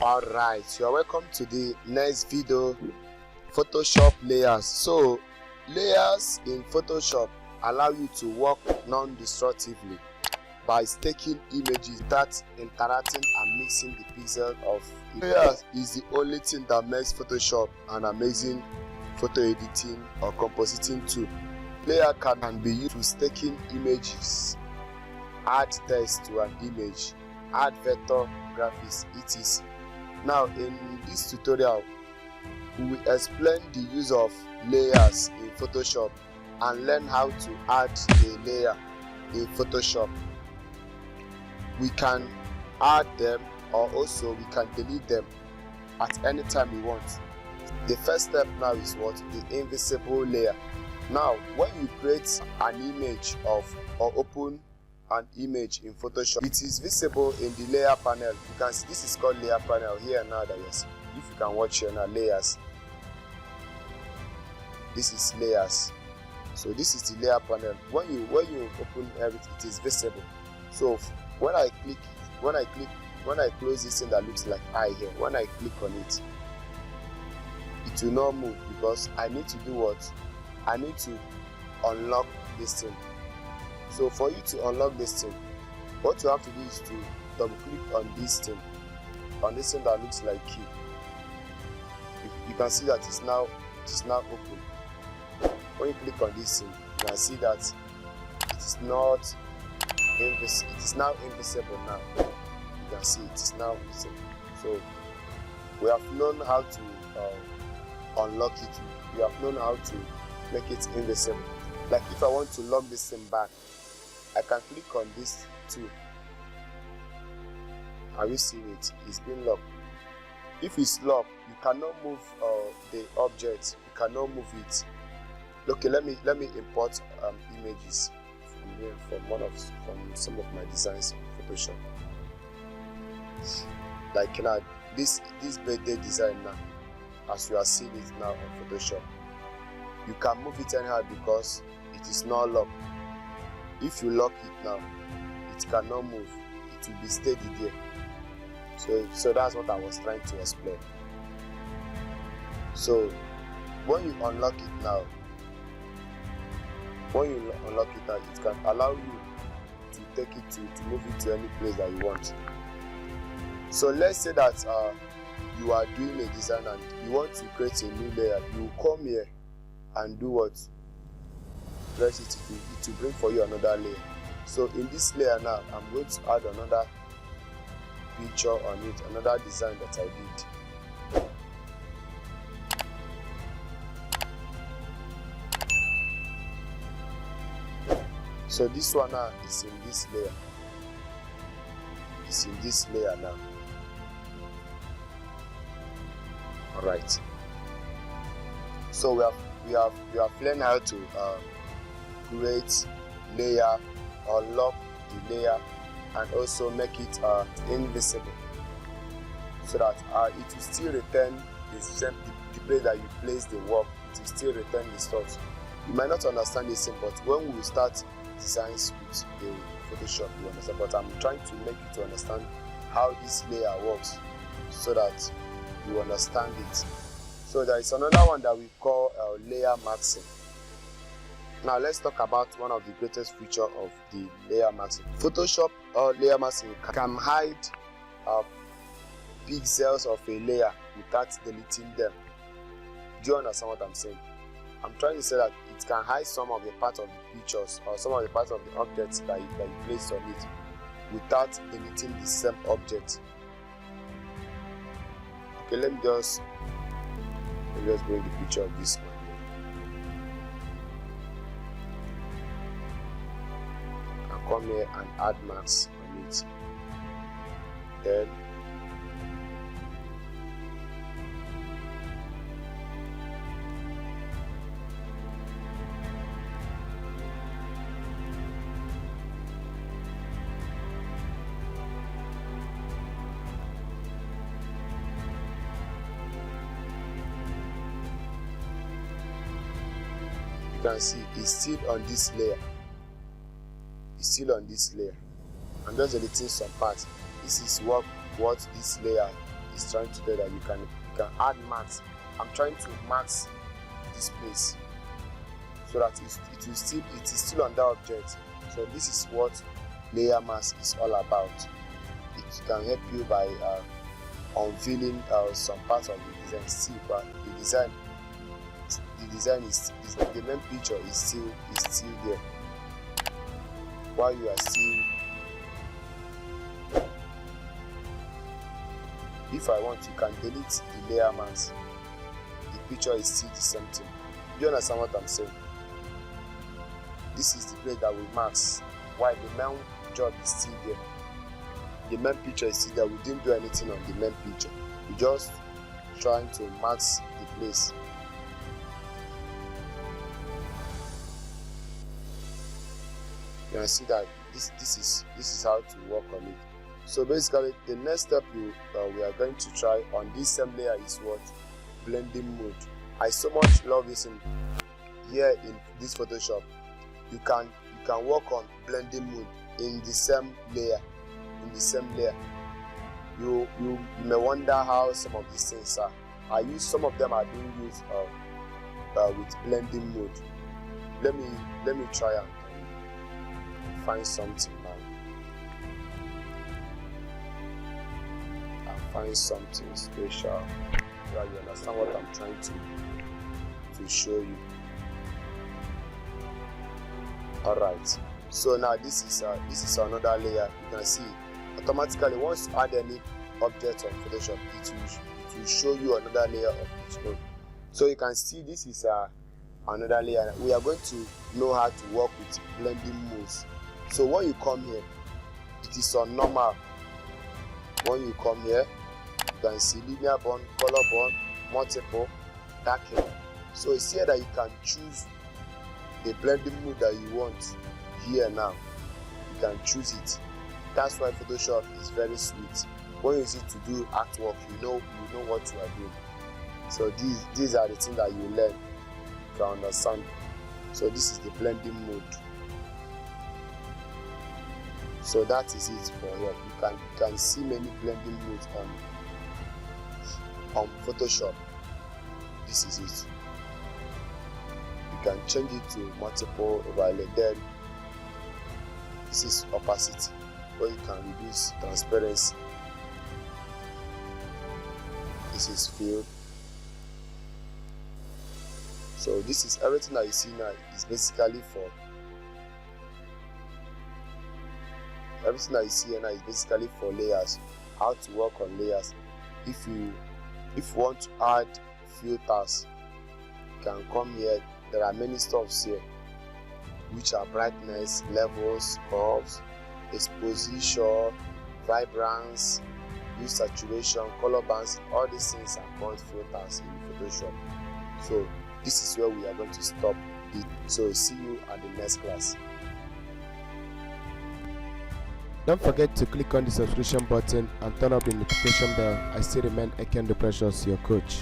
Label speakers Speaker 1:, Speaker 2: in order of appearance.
Speaker 1: Alright, you are welcome to the next video, Photoshop layers. So layers in Photoshop allow you to work non-destructively by taking images that interacting and mixing the pixels of layers is the only thing that makes Photoshop an amazing photo editing or compositing tool. Layer can be used to staking images, add text to an image, add vector graphics, etc. Now in this tutorial we will explain the use of layers in Photoshop and learn how to add a layer in Photoshop. We can add them or also we can delete them at any time we want. The first step now is what? The invisible layer. Now when you create an image of or open an image in Photoshop, it is visible in the layer panel. You can see this is called layer panel here now that yes, if you can watch here now, layers. This is layers. So this is the layer panel. When you open everything, it is visible. So when I close this thing that looks like eye here, when I click on it, it will not move because I need to do what? I need to unlock this thing. So for you to unlock this thing, what you have to do is to double click on this thing that looks like key. You can see that it is now open. When you click on this thing, you can see that it is not invisible. It is now invisible now. You can see it is now invisible. So we have known how to unlock it. We have known how to make it invisible. Like if I want to lock this thing back, I can click on this tool. Have you seen it? It's been locked. If it's locked, you cannot move the object. You cannot move it. Okay, let me import images from here from some of my designs in Photoshop. Like now, this birthday design now, as you are seeing it now on Photoshop, you can move it anyhow because it is not locked. If you lock it now, it cannot move. It will be steady there. So that's what I was trying to explain. So when you unlock it now, it can allow you to take it to move it to any place that you want. So let's say that you are doing a design and you want to create a new layer. You come here and do what? Press it to bring for you another layer. So in this layer now, I'm going to add another picture on it, another design that I did. So this one now is in this layer. It's in this layer now. Alright. So we have learned how to create layer, unlock the layer, and also make it invisible, so that it will still return the place that you place the work. It will still return the stuff. You might not understand this thing, but when we start designs with the Photoshop, you understand. But I'm trying to make you to understand how this layer works, so that you understand it. So there is another one that we call layer masking. Now let's talk about one of the greatest features of the layer masking. Photoshop layer masking can hide pixels of a layer without deleting them. Do you understand what I'm saying? I'm trying to say that it can hide some of the parts of the pictures or some of the parts of the objects that you placed on it without deleting the same object. Okay, let me just bring the picture of this one. Come here and add marks on it. Then you can see it's still on this layer. Still on this layer. I'm just deleting some parts. This is what this layer is trying to do that you can add mask. I'm trying to mask this place so that it is still on that object. So this is what layer mask is all about. It can help you by unveiling some parts of the design. See, but the design is the main picture is still there, while you are still. If I want, you can delete the layer mask. The picture is still the same thing. Do you understand what I'm saying? This is the place that we mask, while the main job is still there. The main picture is still there. We didn't do anything on the main picture. We just trying to mask the place. You can see that this is how to work on it. So basically, the next step we are going to try on this same layer is what? Blending mode. I so much love this here in this Photoshop. You can work on blending mode in the same layer. You may wonder how some of these things are. Some of them are being used with blending mode. Let me try and find something now. Find something special so that you understand what I'm trying to show you. Alright, so now this is another layer. You can see automatically once you add any object on Photoshop, it will show you another layer of its own. So you can see this is another layer. We are going to know how to work with blending modes. So when you come here, it is on normal. When you come here, you can see linear bond, color bond, multiple, darken. So it's here that you can choose the blending mode that you want. Here now, you can choose it. That's why Photoshop is very sweet. When you use it to do artwork, you know what you are doing. So these are the things that you learn, you can understand. So this is the blending mode. So that is it for here. You can see many blending modes on Photoshop. This is it. You can change it to multiple overlay. Then this is opacity, where you can reduce transparency. This is field. So this is everything that you see now is basically for layers. How to work on layers. If you want to add filters, you can come here. There are many stuffs here, which are brightness, levels, curves, exposition, vibrance, hue saturation, color bands. All these things are called filters in Photoshop. So this is where we are going to stop it. So see you at the next class.
Speaker 2: Don't forget to click on the subscription button and turn on the notification bell. I still remain Eken the Precious, your coach.